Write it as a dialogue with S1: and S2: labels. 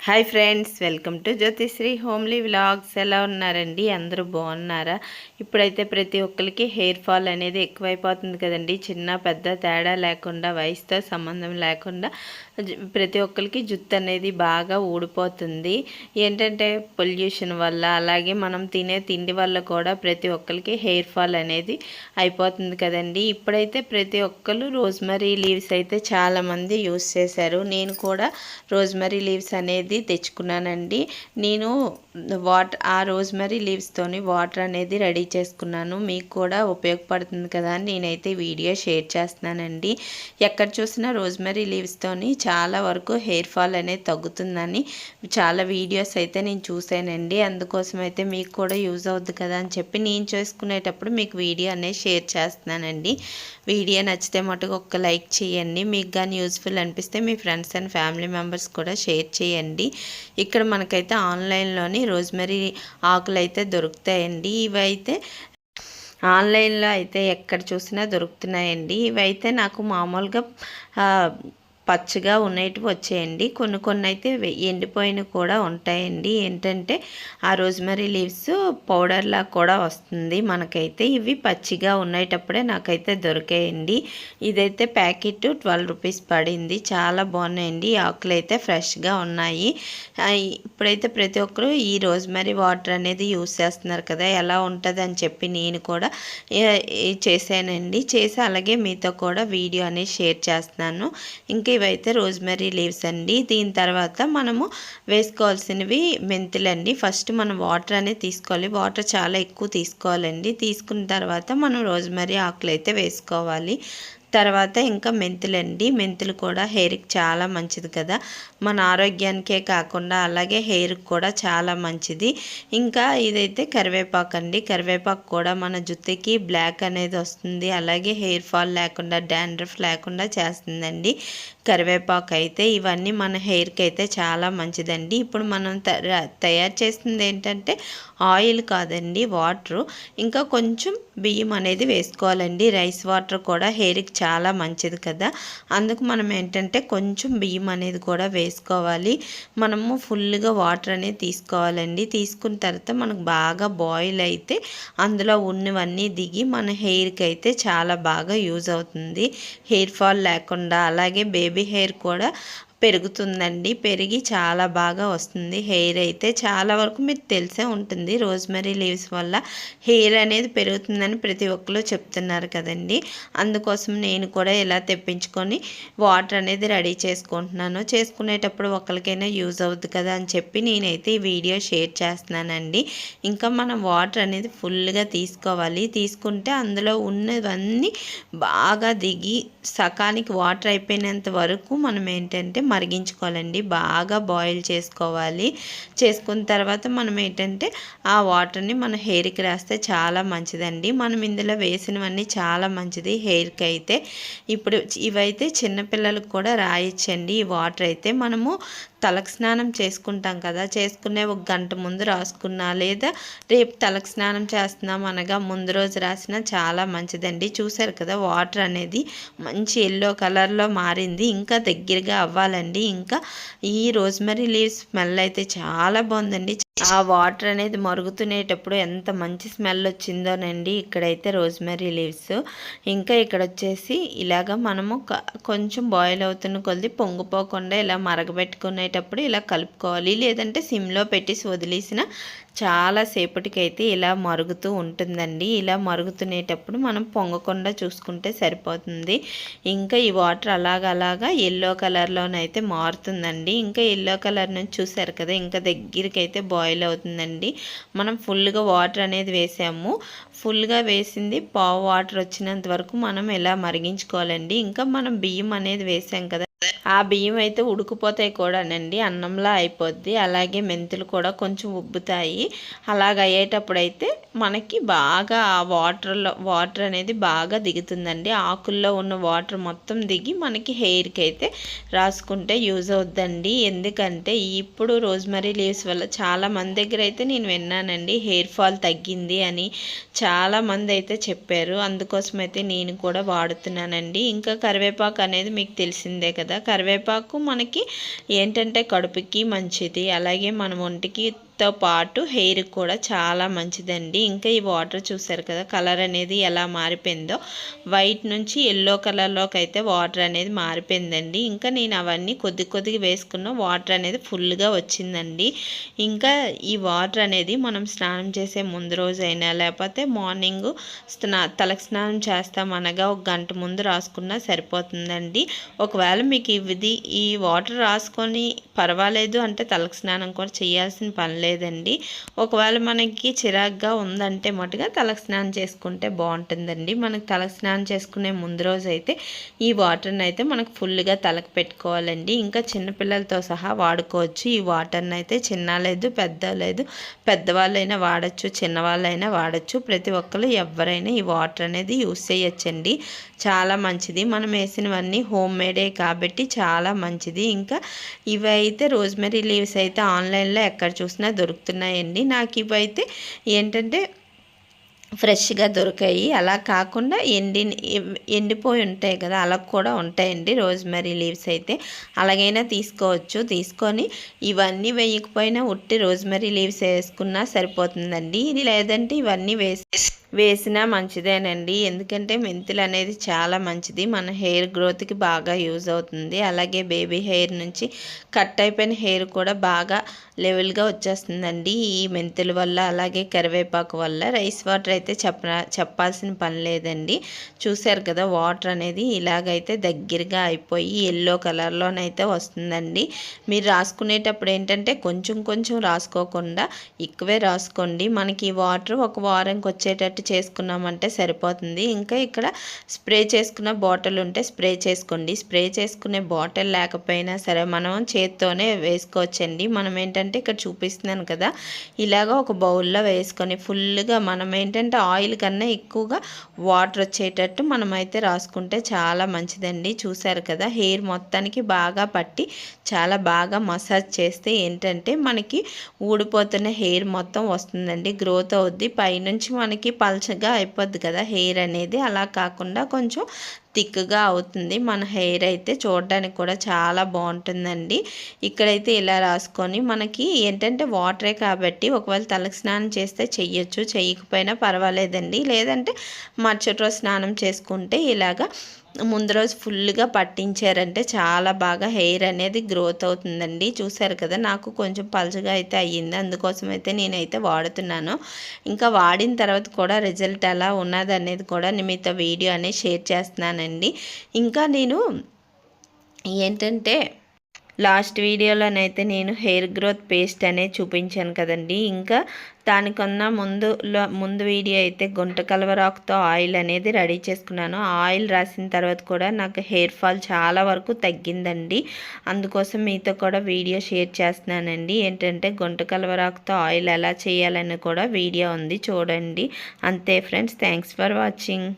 S1: Hi friends, welcome to Jyothisri homely vlogs. ఎలా ఉన్నారండి? అందరూ బాగున్నారా? ఇప్పుడైతే ప్రతి ఒక్కరికి హెయిర్ ఫాల్ అనేది ఎక్కువైపోతుంది కదండి. చిన్న పెద్ద తేడా లేకుండా, వయసుతో సంబంధం లేకుండా ప్రతి ఒక్కరికి జుట్టు అనేది బాగా ఊడిపోతుంది. ఏంటంటే పొల్యూషన్ వల్ల, అలాగే మనం తినే తిండి వల్ల కూడా ప్రతి ఒక్కరికి హెయిర్ ఫాల్ అనేది అయిపోతుంది కదండి. ఇప్పుడైతే ప్రతి ఒక్కరు రోజ్మరీ లీవ్స్ అయితే చాలామంది యూస్ చేశారు. నేను కూడా రోజ్మరీ లీవ్స్ అనేది తెచ్చుకున్నానండి. నేను ఆ రోజ్మరీ లీవ్స్తోని వాటర్ అనేది రెడీ చేసుకున్నాను. మీకు కూడా ఉపయోగపడుతుంది కదా అని నేనైతే వీడియో షేర్ చేస్తున్నానండి. ఎక్కడ చూసినా రోజ్మరీ లీవ్స్తోని చాలా వరకు హెయిర్ ఫాల్ అనేది తగ్గుతుందని చాలా వీడియోస్ అయితే నేను చూసానండి. అందుకోసం అయితే మీకు కూడా యూజ్ అవుద్ది కదా అని చెప్పి నేను చేసుకునేటప్పుడు మీకు వీడియో అనేది షేర్ చేస్తున్నానండి. వీడియో నచ్చితే మటుకు ఒక్క లైక్ చేయండి. మీకు కానీ యూజ్ఫుల్ అనిపిస్తే మీ ఫ్రెండ్స్ అండ్ ఫ్యామిలీ మెంబర్స్ కూడా షేర్ చేయండి. ఇక్కడ మనకైతే ఆన్లైన్లోని రోజ్మరీ ఆకులు అయితే దొరుకుతాయండి. ఇవైతే ఆన్లైన్లో అయితే ఎక్కడ చూసినా దొరుకుతున్నాయండి. ఇవైతే నాకు మామూలుగా పచ్చగా ఉన్నటివి వచ్చాయండి. కొన్ని అయితే ఎండిపోయిన కూడా ఉంటాయండి. ఏంటంటే ఆ రోజ్మరీ లీవ్స్ పౌడర్లా కూడా వస్తుంది మనకైతే. ఇవి పచ్చిగా ఉండేటప్పుడే నాకైతే దొరికాయండి. ఇదైతే ప్యాకెట్ 12 రూపీస్ పడింది. చాలా బాగున్నాయండి. ఆకులు అయితే ఫ్రెష్గా ఉన్నాయి. ఇప్పుడైతే ప్రతి ఒక్కరు ఈ రోజ్మరీ వాటర్ అనేది యూస్ చేస్తున్నారు కదా, ఎలా ఉంటుంది అని చెప్పి నేను కూడా చేశానండి. చేసి అలాగే మీతో కూడా వీడియో అనేది షేర్ చేస్తున్నాను. ఇంకా ఇవైతే రోజ్మరీ లీవ్స్ అండి. దీని తర్వాత మనము వేసుకోవాల్సినవి మెంతులండి. ఫస్ట్ మనం వాటర్ అనేది తీసుకోవాలి. వాటర్ చాలా ఎక్కువ తీసుకోవాలండి. తీసుకున్న తర్వాత మనం రోజ్మరీ ఆకులు అయితే వేసుకోవాలి. తర్వాత ఇంకా మెంతులండి. మెంతులు కూడా హెయిర్కి చాలా మంచిది కదా, మన ఆరోగ్యానికే కాకుండా అలాగే హెయిర్కి కూడా చాలా మంచిది. ఇంకా ఇదైతే కరివేపాకు అండి. కరివేపాకు కూడా మన జుట్టుకి బ్లాక్ అనేది వస్తుంది, అలాగే హెయిర్ ఫాల్ లేకుండా, డాండ్రఫ్ లేకుండా చేస్తుందండి కరివేపాకు అయితే. ఇవన్నీ మన హెయిర్కి అయితే చాలా మంచిదండి. ఇప్పుడు మనం తయారు చేస్తుంది ఏంటంటే ఆయిల్ కాదండి, వాటరు. ఇంకా కొంచెం బియ్యం అనేది వేసుకోవాలండి. రైస్ వాటర్ కూడా హెయిర్కి చాలా మంచిది కదా, అందుకు మనం ఏంటంటే కొంచెం బియ్యం అనేది కూడా వేసుకోవాలి. మనము ఫుల్గా వాటర్ అనేది తీసుకోవాలండి. తీసుకున్న తర్వాత మనకు బాగా బాయిల్ అయితే అందులో ఉన్నవన్నీ దిగి మన హెయిర్కి అయితే చాలా బాగా యూజ్ అవుతుంది. హెయిర్ ఫాల్ లేకుండా, అలాగే బేబీ హెయిర్ కూడా పెరుగుతుందండి. పెరిగి చాలా బాగా వస్తుంది హెయిర్ అయితే. చాలా వరకు మీకు తెలిసే ఉంటుంది, రోజ్మరీ లీవ్స్ వల్ల హెయిర్ అనేది పెరుగుతుందని ప్రతి ఒక్కరు చెప్తున్నారు కదండి. అందుకోసం నేను కూడా ఇలా తెప్పించుకొని వాటర్ అనేది రెడీ చేసుకుంటున్నాను. చేసుకునేటప్పుడు ఒకరికైనా యూజ్ అవుతుంది కదా అని చెప్పి నేనైతే ఈ వీడియో షేర్ చేస్తున్నానండి. ఇంకా మనం వాటర్ అనేది ఫుల్గా తీసుకోవాలి. తీసుకుంటే అందులో ఉన్నవన్నీ బాగా దిగి సకానికి వాటర్ అయిపోయినంత వరకు మనం ఏంటంటే మరిగించుకోవాలండి. బాగా బాయిల్ చేసుకోవాలి. చేసుకున్న తర్వాత మనం ఏంటంటే ఆ వాటర్ని మన హెయిర్కి రాస్తే చాలా మంచిదండి. మనం ఇందులో వేసినవన్నీ చాలా మంచిది హెయిర్కి అయితే. ఇప్పుడు ఇవైతే చిన్నపిల్లలకు కూడా రాయొచ్చండి. ఈ వాటర్ అయితే మనము తలకు స్నానం చేసుకుంటాం కదా, చేసుకునే 1 గంట ముందు రాసుకున్నా, లేదా రేపు తలకు స్నానం చేస్తున్నాం అనగా ముందు రోజు రాసినా చాలా మంచిదండి. చూసారు కదా, వాటర్ అనేది మంచి ఎల్లో కలర్లో మారింది. ఇంకా దగ్గరగా అవ్వాలండి. ఇంకా ఈ రోజ్మరీ లీవ్స్ స్మెల్ అయితే చాలా బాగుందండి. ఆ వాటర్ అనేది మరుగుతునేటప్పుడు ఎంత మంచి స్మెల్ వచ్చిందోనండి. ఇక్కడైతే రోజ్మరీ లీవ్స్. ఇంకా ఇక్కడ వచ్చేసి ఇలాగ మనము కొంచెం బాయిల్ అవుతున్న కొద్ది పొంగిపోకుండా ఇలా మరగబెట్టుకునేటప్పుడు ఇలా కలుపుకోవాలి. లేదంటే సిమ్లో పెట్టేసి వదిలేసిన చాలా సేపటికైతే ఇలా మరుగుతూ ఉంటుందండి. ఇలా మరుగుతునేటప్పుడు మనం పొంగకుండా చూసుకుంటే సరిపోతుంది. ఇంకా ఈ వాటర్ అలాగా ఎల్లో కలర్లోనైతే మారుతుందండి. ఇంకా ఎల్లో కలర్ నుంచి చూసారు కదా, ఇంకా దగ్గరికి అయితే బాయిల్ అవుతుందండి. మనం ఫుల్గా వాటర్ అనేది వేసాము. ఫుల్గా వేసింది పావు వాటర్ వచ్చినంత వరకు మనం ఇలా మరిగించుకోవాలండి. ఇంకా మనం బియ్యం అనేది వేసాం కదా, ఆ బియ్యం అయితే ఉడికిపోతాయి కూడానండి, అన్నంలా అయిపోద్ది. అలాగే మెంతులు కూడా కొంచెం ఉబ్బుతాయి. అలాగ అయ్యేటప్పుడు అయితే మనకి బాగా ఆ వాటర్ అనేది బాగా దిగుతుందండి. ఆకుల్లో ఉన్న వాటర్ మొత్తం దిగి మనకి హెయిర్కి అయితే రాసుకుంటే యూజ్ అవుద్దండి. ఎందుకంటే ఇప్పుడు రోజ్మరీ లీవ్స్ వల్ల చాలా మంది దగ్గర అయితే నేను విన్నానండి, హెయిర్ ఫాల్ తగ్గింది అని చాలామంది అయితే చెప్పారు. అందుకోసం అయితే నేను కూడా వాడుతున్నానండి. ఇంకా కరివేపాకు అనేది మీకు తెలిసిందే కదా, కరివేపాకు మనకి ఏంటంటే కడుపుకి మంచిది, అలాగే మన ఒంటికి తో పాటు హెయిర్ కూడా చాలా మంచిదండి. ఇంకా ఈ వాటర్ చూసారు కదా, కలర్ అనేది ఎలా మారిపోయిందో, వైట్ నుంచి ఎల్లో కలర్లోకి అయితే వాటర్ అనేది మారిపోయిందండి. ఇంకా నేను అవన్నీ కొద్దిగా వేసుకున్న వాటర్ అనేది ఫుల్గా వచ్చిందండి. ఇంకా ఈ వాటర్ అనేది మనం స్నానం చేసే ముందు రోజైనా లేకపోతే మార్నింగ్ తలకు స్నానం చేస్తామనగా 1 గంట ముందు రాసుకున్నా సరిపోతుందండి. ఒకవేళ మీకు ఈ వాటర్ రాసుకొని పర్వాలేదు అంటే తలకు స్నానం కూడా చేయాల్సిన పని లేదండి. ఒకవేళ మనకి చిరాగ్గా ఉందంటే మటుగా తలకు స్నానం చేసుకుంటే బాగుంటుందండి. మనకు తలకు స్నానం చేసుకునే ముందు రోజు అయితే ఈ వాటర్ని అయితే మనకు ఫుల్గా తలకు పెట్టుకోవాలండి. ఇంకా చిన్నపిల్లలతో సహా వాడుకోవచ్చు ఈ వాటర్ని అయితే. చిన్న లేదు పెద్ద లేదు, పెద్దవాళ్ళైనా వాడచ్చు, చిన్నవాళ్ళైనా వాడచ్చు. ప్రతి ఒక్కరు ఎవరైనా ఈ వాటర్ అనేది యూస్ చేయొచ్చండి. చాలా మంచిది. మనం వేసినవన్నీ హోమ్ మేడే కాబట్టి చాలా మంచిది. ఇంకా ఇవి అయితే రోజ్మెరీ లీవ్స్ అయితే ఆన్లైన్లో ఎక్కడ చూసినా దొరుకుతున్నాయండి. నాకు ఇవైతే ఏంటంటే ఫ్రెష్గా దొరికాయి. అలా కాకుండా ఎండిపోయి ఉంటాయి కదా, అలా కూడా ఉంటాయండి రోజ్మెరీ లీవ్స్ అయితే. అలాగైనా తీసుకోవచ్చు. తీసుకొని ఇవన్నీ వేయకపోయినా ఉట్టి రోజ్మెరీ లీవ్స్ వేసుకున్నా సరిపోతుందండి. ఇది లేదంటే ఇవన్నీ వేసినా మంచిదేనండి. ఎందుకంటే మెంతులు అనేది చాలా మంచిది, మన హెయిర్ గ్రోత్కి బాగా యూజ్ అవుతుంది. అలాగే బేబీ హెయిర్ నుంచి కట్ అయిపోయిన హెయిర్ కూడా బాగా లెవెల్గా వచ్చేస్తుందండి ఈ మెంతుల వల్ల, అలాగే కరివేపాకు వల్ల. రైస్ వాటర్ అయితే చెప్పాల్సిన పని లేదండి. చూసారు కదా, వాటర్ అనేది ఇలాగైతే దగ్గరగా అయిపోయి ఎల్లో కలర్లోనైతే వస్తుందండి. మీరు రాసుకునేటప్పుడు ఏంటంటే కొంచెం రాసుకోకుండా ఎక్కువే రాసుకోండి. మనకి వాటర్ 1 వారంకి వచ్చేటట్టు చేసుకున్నామంటే సరిపోతుంది. ఇంకా ఇక్కడ స్ప్రే చేసుకున్న బాటిల్ ఉంటే స్ప్రే చేసుకోండి. స్ప్రే చేసుకునే బాటిల్ లేకపోయినా సరే మనం చేత్తోనే వేసుకోవచ్చండి. మనం ఏంటంటే ఇక్కడ చూపిస్తున్నాను కదా, ఇలాగ ఒక బౌల్లో వేసుకొని ఫుల్గా మనం ఏంటంటే ఆయిల్ కన్నా ఎక్కువగా వాటర్ వచ్చేటట్టు మనమైతే రాసుకుంటే చాలా మంచిదండి. చూసారు కదా, హెయిర్ మొత్తానికి బాగా పట్టి చాలా బాగా మసాజ్ చేస్తే ఏంటంటే మనకి ఊడిపోతున్న హెయిర్ మొత్తం వస్తుందండి, గ్రోత్ అవుద్ది. పైనుంచి మనకి పల్చగా అయిపోద్ది కదా హెయిర్ అనేది, అలా కాకుండా కొంచెం థిక్గా అవుతుంది మన హెయిర్ అయితే. చూడడానికి కూడా చాలా బాగుంటుందండి. ఇక్కడైతే ఇలా రాసుకొని మనకి ఏంటంటే వాటరే కాబట్టి ఒకవేళ తలకు స్నానం చేస్తే చెయ్యొచ్చు, చెయ్యకపోయినా పర్వాలేదండి. లేదంటే మరుసటి రోజు స్నానం చేసుకుంటే ఇలాగా ముందు రోజు ఫుల్గా పట్టించారంటే చాలా బాగా హెయిర్ అనేది గ్రోత్ అవుతుందండి. చూసారు కదా, నాకు కొంచెం పలుచగా అయితే అయ్యింది, అందుకోసం అయితే నేనైతే వాడుతున్నాను. ఇంకా వాడిన తర్వాత కూడా రిజల్ట్ ఎలా ఉన్నది అనేది కూడా మీతో వీడియో అనేది షేర్ చేస్తున్నానండి. ఇంకా నేను ఏంటంటే లాస్ట్ వీడియోలోనైతే నేను హెయిర్ గ్రోత్ పేస్ట్ అనేది చూపించాను కదండి. ఇంకా దానికన్నా ముందు వీడియో అయితే గుంటకలవరాకుతో ఆయిల్ అనేది రెడీ చేసుకున్నాను. ఆయిల్ రాసిన తర్వాత కూడా నాకు హెయిర్ ఫాల్ చాలా వరకు తగ్గిందండి. అందుకోసం మీతో కూడా వీడియో షేర్ చేస్తున్నానండి. ఏంటంటే గుంటకలవరాకుతో ఆయిల్ ఎలా చేయాలని కూడా వీడియో ఉంది, చూడండి. అంతే ఫ్రెండ్స్, థ్యాంక్స్ ఫర్ వాచింగ్.